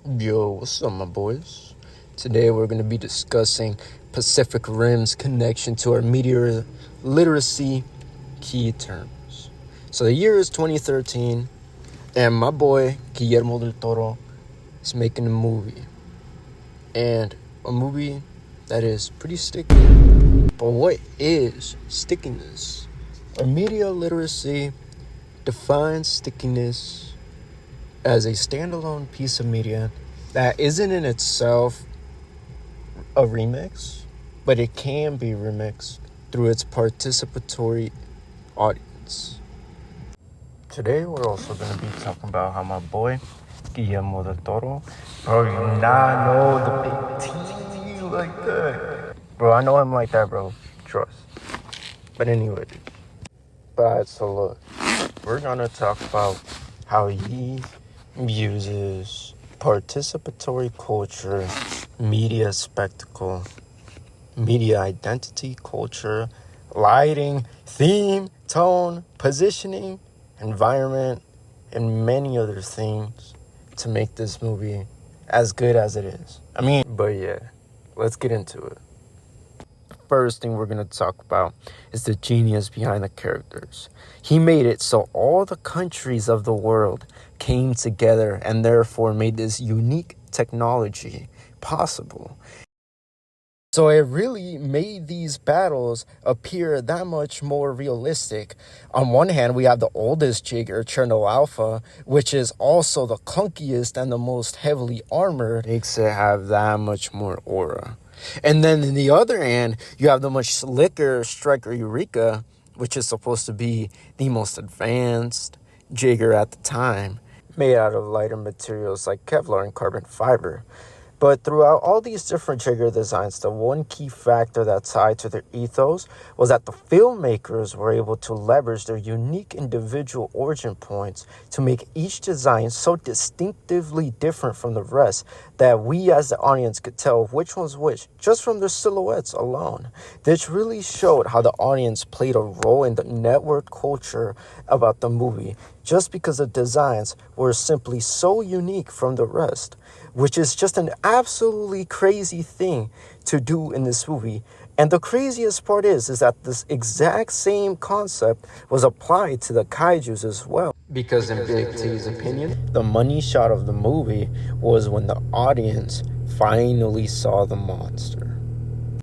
Yo, what's up, my boys? Today we're going to be discussing Pacific Rim's connection to our media literacy key terms. So the year is 2013, and my boy Guillermo del Toro is making a movie. And a movie that is pretty sticky. But what is stickiness? Our media literacy defines stickiness as a standalone piece of media that isn't in itself a remix, but it can be remixed through its participatory audience. Today we're also going to be talking about how my boy Guillermo del Toro, bro, you not know the big T like that. Bro, I know him like that, bro. Trust. But anyway, so look, we're going to talk about how he uses participatory culture, media spectacle, media identity culture, lighting, theme, tone, positioning, environment, and many other things to make this movie as good as it is. But yeah, let's get into it. First thing we're going to talk about is the genius behind the characters. He made it so all the countries of the world came together and therefore made this unique technology possible. So it really made these battles appear that much more realistic. On one hand, we have the oldest Jaeger, Cherno Alpha, which is also the clunkiest and the most heavily armored. Makes it have that much more aura. And then on the other hand, you have the much slicker Striker Eureka, which is supposed to be the most advanced Jaeger at the time, made out of lighter materials like Kevlar and carbon fiber. But throughout all these different Jaeger designs, the one key factor that tied to their ethos was that the filmmakers were able to leverage their unique individual origin points to make each design so distinctively different from the rest that we as the audience could tell which one's which just from their silhouettes alone. This really showed how the audience played a role in the network culture about the movie just because the designs were simply so unique from the rest, which is just an absolutely crazy thing to do in this movie. And the craziest part is that this exact same concept was applied to the kaijus as well. Because in Big T's opinion, the money shot of the movie was when the audience finally saw the monster.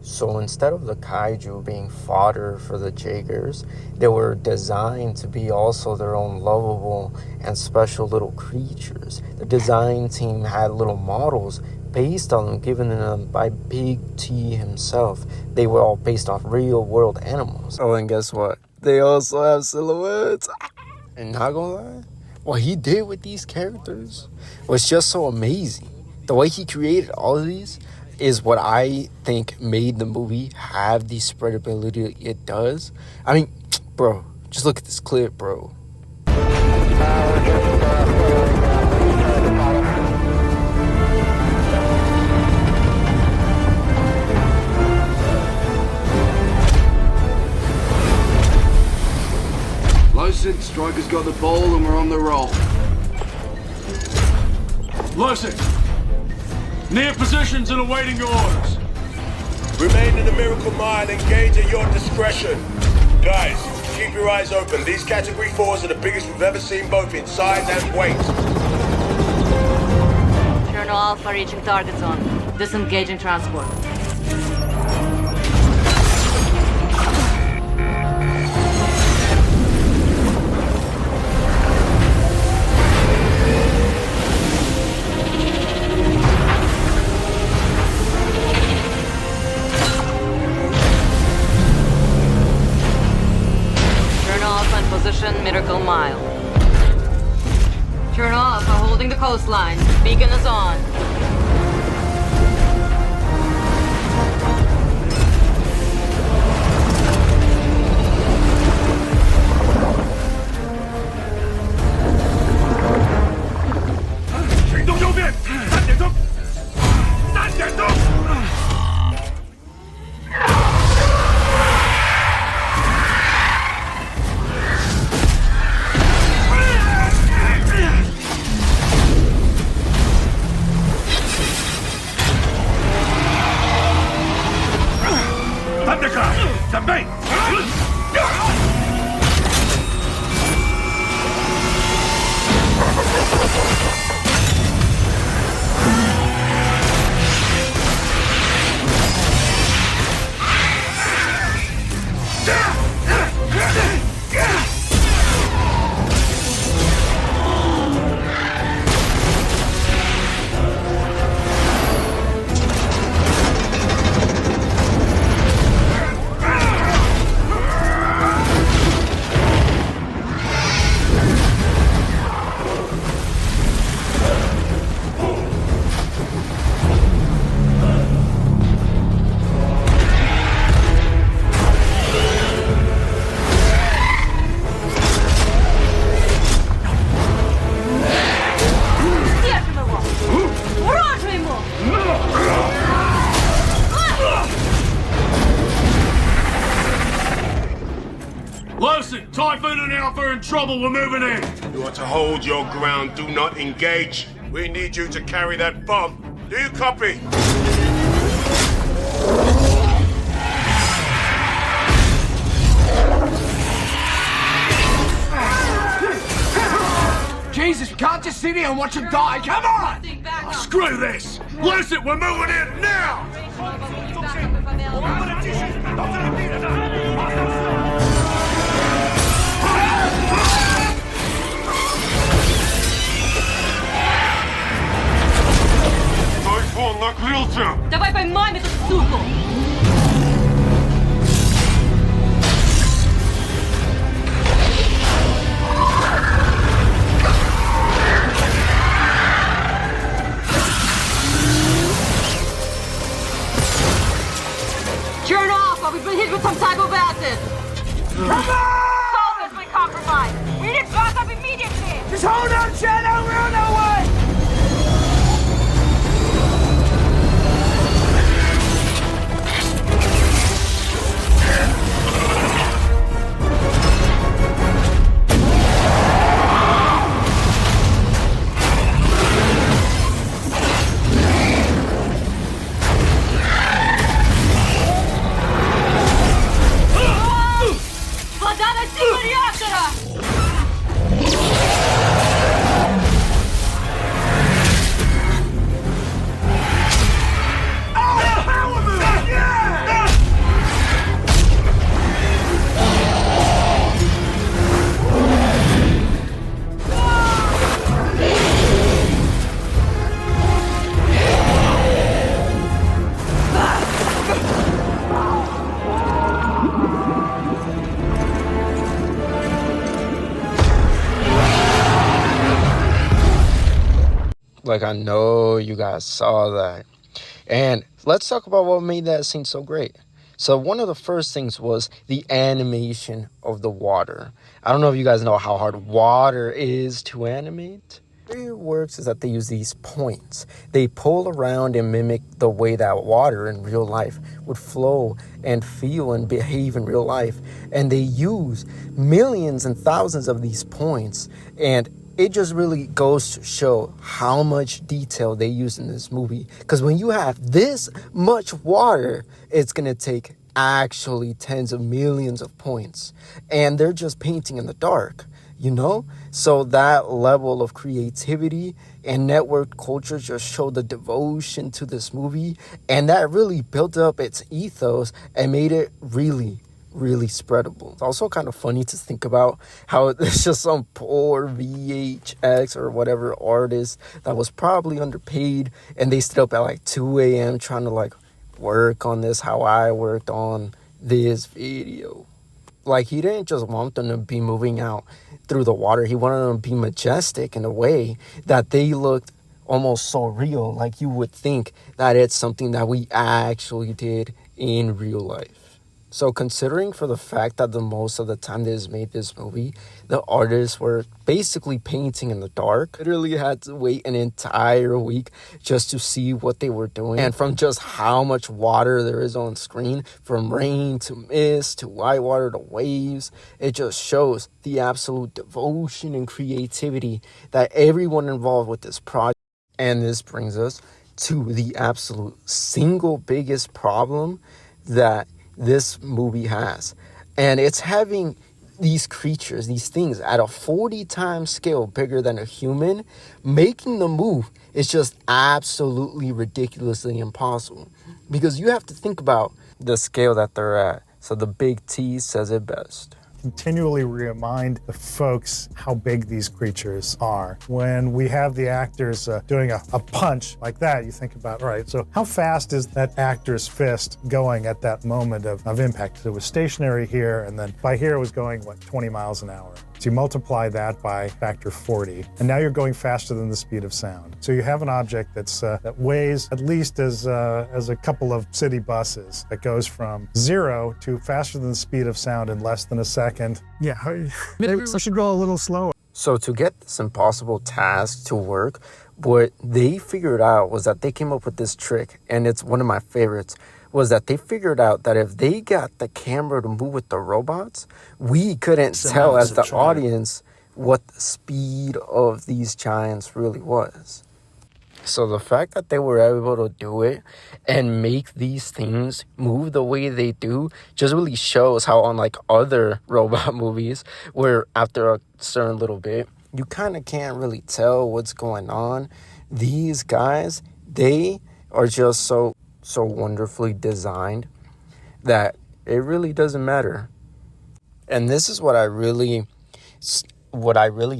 So instead of the kaiju being fodder for the Jaegers, they were designed to be also their own lovable and special little creatures. The design team had little models based on them, given them by Big T himself. They were all based off real world animals. Oh, and guess what? They also have silhouettes. And not gonna lie, what he did with these characters was just so amazing. The way he created all of these is what I think made the movie have the spreadability it does. Bro, just look at this clip, bro. Losing, Striker's got the ball and we're on the roll. Losing! Near positions and awaiting your orders. Remain in the Miracle Mile, engage at your discretion. Guys, keep your eyes open. These Category 4s are the biggest we've ever seen, both in size and weight. Cherno Alpha reaching target zone. Disengaging transport. Position Miracle Mile. Turn off for holding the coastline. Beacon is on. Typhoon and Alpha are in trouble. We're moving in. You are to hold your ground. Do not engage. We need you to carry that bomb. Do you copy? Jesus, we can't just sit here and watch him die. Come on! Screw this. Listen, we're moving in now. Тайфун накрылся! Давай поймаем эту суку! Turn off, or we've been hit with some type of acid! Come on! Solve has been compromised! We need backup immediately! Just hold on, Shadow. We're on our way. Вода на силу реактора! Like, I know you guys saw that. And let's talk about what made that scene so great. So one of the first things was the animation of the water. I don't know if you guys know how hard water is to animate. The way it works is that they use these points. They pull around and mimic the way that water in real life would flow and feel and behave in real life. And they use millions and thousands of these points, and it just really goes to show how much detail they use in this movie. Because when you have this much water, it's going to take actually tens of millions of points. And they're just painting in the dark, you know? So that level of creativity and network culture just showed the devotion to this movie. And that really built up its ethos and made it really spreadable. It's also kind of funny to think about how there's just some poor VHX or whatever artist that was probably underpaid, and they stayed up at like 2 a.m. trying to like work on this how I worked on this video. Like, he didn't just want them to be moving out through the water. He wanted them to be majestic in a way that they looked almost so real, like you would think that it's something that we actually did in real life. So considering for the fact that the most of the time they made this movie, the artists were basically painting in the dark. Literally had to wait an entire week just to see what they were doing. And from just how much water there is on screen, from rain to mist to white water to waves, it just shows the absolute devotion and creativity that everyone involved with this project. And this brings us to the absolute single biggest problem that this movie has, and it's having these creatures, these things at a 40 times scale bigger than a human. Making the move is just absolutely ridiculously impossible, because you have to think about the scale that they're at. So the big T says it best. Continually remind the folks how big these creatures are. When we have the actors doing a punch like that, you think about, all right, so how fast is that actor's fist going at that moment of impact? So it was stationary here, and then by here it was going, 20 miles an hour. So you multiply that by factor 40, and now you're going faster than the speed of sound. So you have an object that weighs at least as a couple of city buses, that goes from 0 to faster than the speed of sound in less than a second. Yeah, maybe we should go a little slower. So to get this impossible task to work, what they figured out was that they came up with this trick, and it's one of my favorites, was that they figured out that if they got the camera to move with the robots, we couldn't tell as the audience what the speed of these giants really was. So the fact that they were able to do it and make these things move the way they do just really shows how, unlike other robot movies, where after a certain little bit, you kind of can't really tell what's going on, these guys, they are just so wonderfully designed that it really doesn't matter. And this is what I really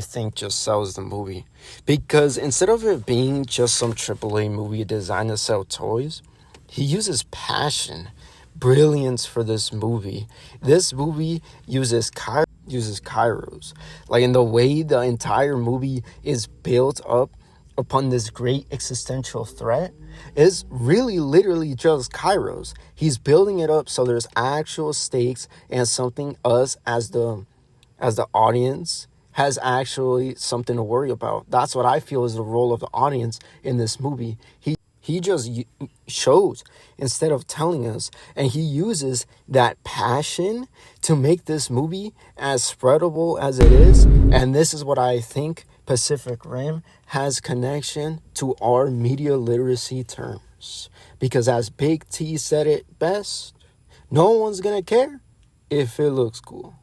think just sells the movie. Because instead of it being just some AAA movie designed to sell toys, he uses passion, brilliance for this movie. This movie uses Kairos. Like, in the way the entire movie is built up upon this great existential threat is really literally just Kairos. He's building it up so there's actual stakes and something us as the audience has actually something to worry about. That's what I feel is the role of the audience in this movie. He just shows instead of telling us, and he uses that passion to make this movie as spreadable as it is. And this is what I think Pacific Rim has connection to our media literacy terms. Because as Big T said it best, no one's gonna care if it looks cool.